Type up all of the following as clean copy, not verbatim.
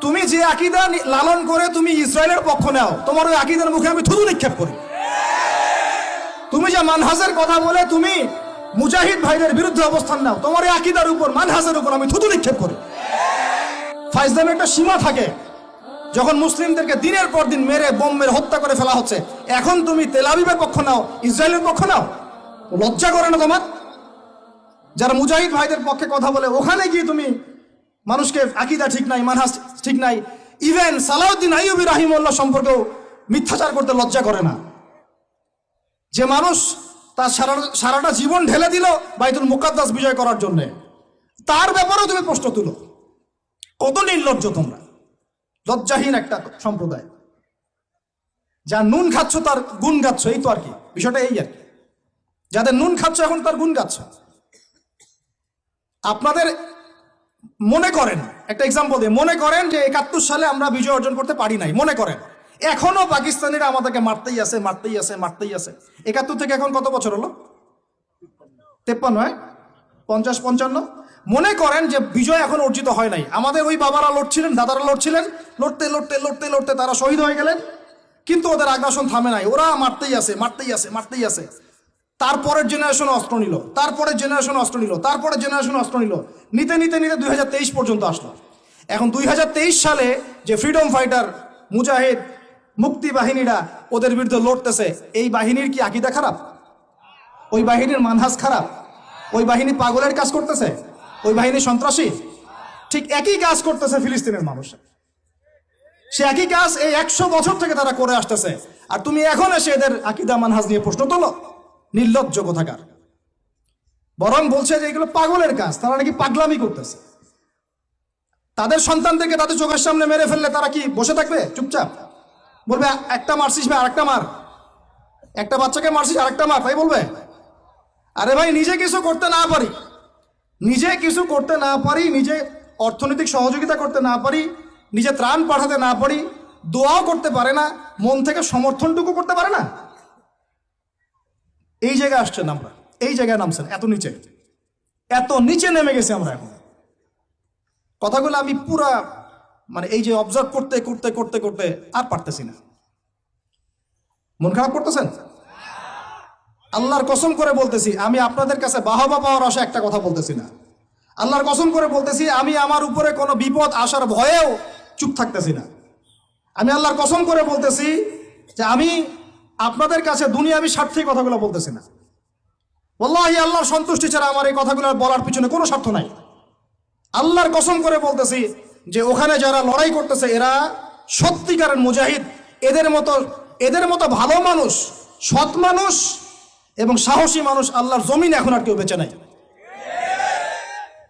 তুমি যে আকীদা লালন করে তুমি ইসরায়েলের পক্ষ নাও, তোমার ওই আকীদার মুখে আমি থুতু নিক্ষেপ করি। তুমি যে মানহাজের কথা বলে তুমি মুজাহিদ ভাইদের বিরুদ্ধে অবস্থান নাও, তোমার এই আকীদার উপর মানহাজের উপর আমি থুতু নিক্ষেপ করি। ফাইজলামের একটা সীমা থাকে। যখন মুসলিমদেরকে দিনের পর দিন মেরে বোম মেরে হত্যা করে ফেলা হচ্ছে, এখন তুমি তেল আবিবের পক্ষ নাও, ইসরায়েলের পক্ষ নাও, লজ্জা করে না তোমার? যারা মুজাহিদ ভাইদের পক্ষে কথা বলে ওখানে গিয়ে তুমি মানুষকে আকীদা ঠিক নাই, মানহাজ ঠিক নাই, ইভেন সালাউদ্দিন আইয়ুবী রাহিমাহুল্লাহ সম্পর্কেও মিথ্যাচার করতে লজ্জা করে না। যে মানুষ তার সারাটা জীবন ঢেলে দিল বাইতুল মুকাদ্দাস বিজয় করার জন্য, তার ব্যাপারেও তুমি প্রশ্ন তুলো। কত নির্লজ্জ তোমরা, লজ্জাহীন একটা সম্প্রদায়। যা নুন খাচ্ছ তার গুণ গাচ্ছ, এই তো আর কি, বিষয়টা এই আর কি। যাদের নুন খাচ্ছ এখন তার গুণ গাচ্ছ। আপনাদের মনে করেন, একটা এক্সাম্পল দিয়ে, মনে করেন যে 71 সালে আমরা বিজয় অর্জন করতে পারি নাই, মনে করেন এখনো পাকিস্তানিরা আমাদেরকে মারতেই আছে মারতেই আছে মারতেই আছে। 71 থেকে এখন কত বছর হলো? 53, 50, 55। মনে করেন যে বিজয় এখন অর্জিত হয় নাই, আমাদের ওই বাবারা লড়ছিলেন, দাদারা লড়ছিলেন, লড়তে লড়তে লড়তে লড়তে তারা শহীদ হয়ে গেলেন, কিন্তু ওদের আগ্রাসন থামে নাই, ওরা মারতেই আছে মারতেই আছে মারতেই আছে। তারপরের জেনারেশন অস্ত্র নিল, তারপরের জেনারেশন অস্ত্র নিল, তারপরের জেনারেশন অস্ত্র নিল, নিতে নিতে নিতে 2023 পর্যন্ত আসলো। এখন 2023 সালে যে ফ্রিডম ফাইটার মুজাহিদ মুক্তি বাহিনীরা ওদের বিরুদ্ধে লড়তেছে, এই বাহিনীর কি আকীদা খারাপ? ওই বাহিনীর মানহাজ খারাপ? ওই বাহিনী পাগলের কাজ করতেছে? ওই বাহিনী সন্ত্রাসী? ঠিক একই কাজ করতেছে ফিলিস্তিনের মানুষ। সে একই কাজ এই 100 বছর থেকে তারা করে আসতেছে, আর তুমি এখন এসে এদের আকীদা মানহাজ নিয়ে প্রশ্ন তোলো? নির্লজ্জ কোথাকার। বরং বলছে যে এগুলো পাগলের কাজ, তারা নাকি পাগলামি করতেছে। তাদের সন্তানদেরকে তাদের চোখের সামনে মেরে ফেললে তারা কি বসে থাকবে চুপচাপ? বলবে একটা মারছিস ভাই আরেকটা মার, একটা বাচ্চাকে মারছিস আরেকটা মার, তাই বলবে? আরে ভাই, নিজে কিছু করতে না পারি, নিজে কিছু করতে না পারি, নিজে অর্থনৈতিক সহযোগিতা করতে না পারি, নিজে ত্রাণ পাঠাতে না পারি, দোয়াও করতে পারে না, মন থেকে সমর্থনটুকু করতে পারে না। এই জায়গায় আসছেন আমরা, এই জায়গায় নামছেন, এত নিচে, এত নিচে নেমে গেছে আমরা এখন। কথাগুলো আমি পুরা মানে এই যে অবজার্ভ করতে করতে করতে করতে আর পারতেছি না। মন খারাপ করতেছেন? আল্লাহর কসম করে বলতেছি, আমি আপনাদের কাছে বাহবা পাওয়ার আশা একটা কথা বলতেছি না। আল্লাহর কসম করে বলতেছি, আমি আমার উপরে কোনো বিপদ আসার ভয়েও চুপ থাকতেছি না। আমি আল্লাহর কসম করে বলতেছি যে আমি আপনাদের কাছে দুনিয়াবি স্বার্থে কথাগুলো বলতেছি না। ওয়াল্লাহি আল্লাহর সন্তুষ্টি ছাড়া আমার এই কথাগুলো বলার পিছনে কোনো স্বার্থ নাই। আল্লাহর কসম করে বলতেছি যে ওখানে যারা লড়াই করতেছে এরা সত্যিকারের মুজাহিদ। এদের মতো ভালো মানুষ, সৎ মানুষ এবং সাহসী মানুষ আল্লাহর জমিনে এখন আর কেউ বেঁচে নাই।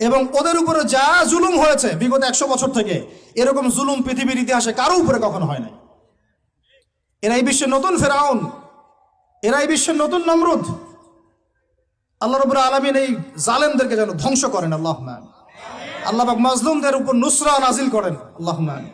এবং ওদের উপরে যা জুলুম হয়েছে বিগত 100 বছর থেকে, এরকম জুলুম পৃথিবীর ইতিহাসে কারো উপরে কখনো হয় নাই। এরা এই বিশ্বের নতুন ফেরাউন, এরা এই বিশ্বের নতুন নমরুদ। আল্লাহ রাব্বুল আলামিন এই জালেমদেরকে যেন ধ্বংস করেন, আল্লাহুম্মা আমিন। আল্লাহ পাক মাজলুমদের উপর নুসরা নাজিল করেন, আল্লাহুম্মা আমিন।